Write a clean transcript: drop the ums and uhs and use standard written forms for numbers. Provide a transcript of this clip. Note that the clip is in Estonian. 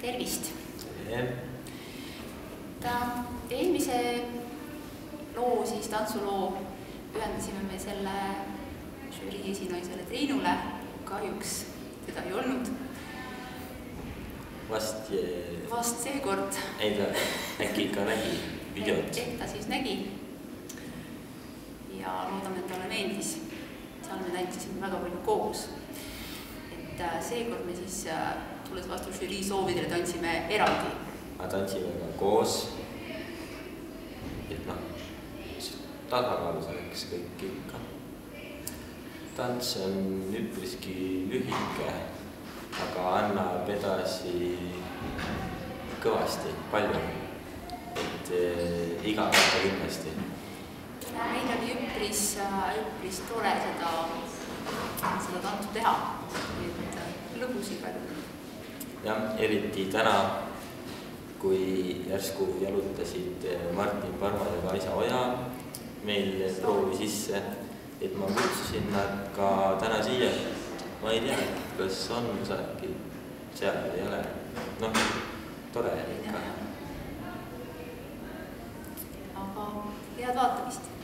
Tervist! Eelmise loo, siis tantsuloo, ühendasime me selle žürii esinaisele Triinule. Kahjuks teda ei olnud. Vast seekord. Ei ta äkki ikka nägi videot. Ehk ta siis nägi. Ja loodame, et talle meeldis. Seal me tantsisime väga palju koos. Et seekord me siis, tulles vastu žürii soovidele, tantsime eraldi. Ma tantsime ka koos. Et tasakaalus oleks kõik ikka. Tants on üpriski lühike, aga annab edasi kõvasti, palju. Et iga päeva kindlasti. Meil oli üpris tore seda tantsu teha. Et lõbus igal juhul. Jah, eriti täna, kui järsku jalutasid Martin Parma ja Kaisa Oja meil proovi sisse, et ma kutsusin nad ka täna siia. Ma ei tea, kas on kusagil seal või ei ole. Tore ikka. Aga head vaatamist!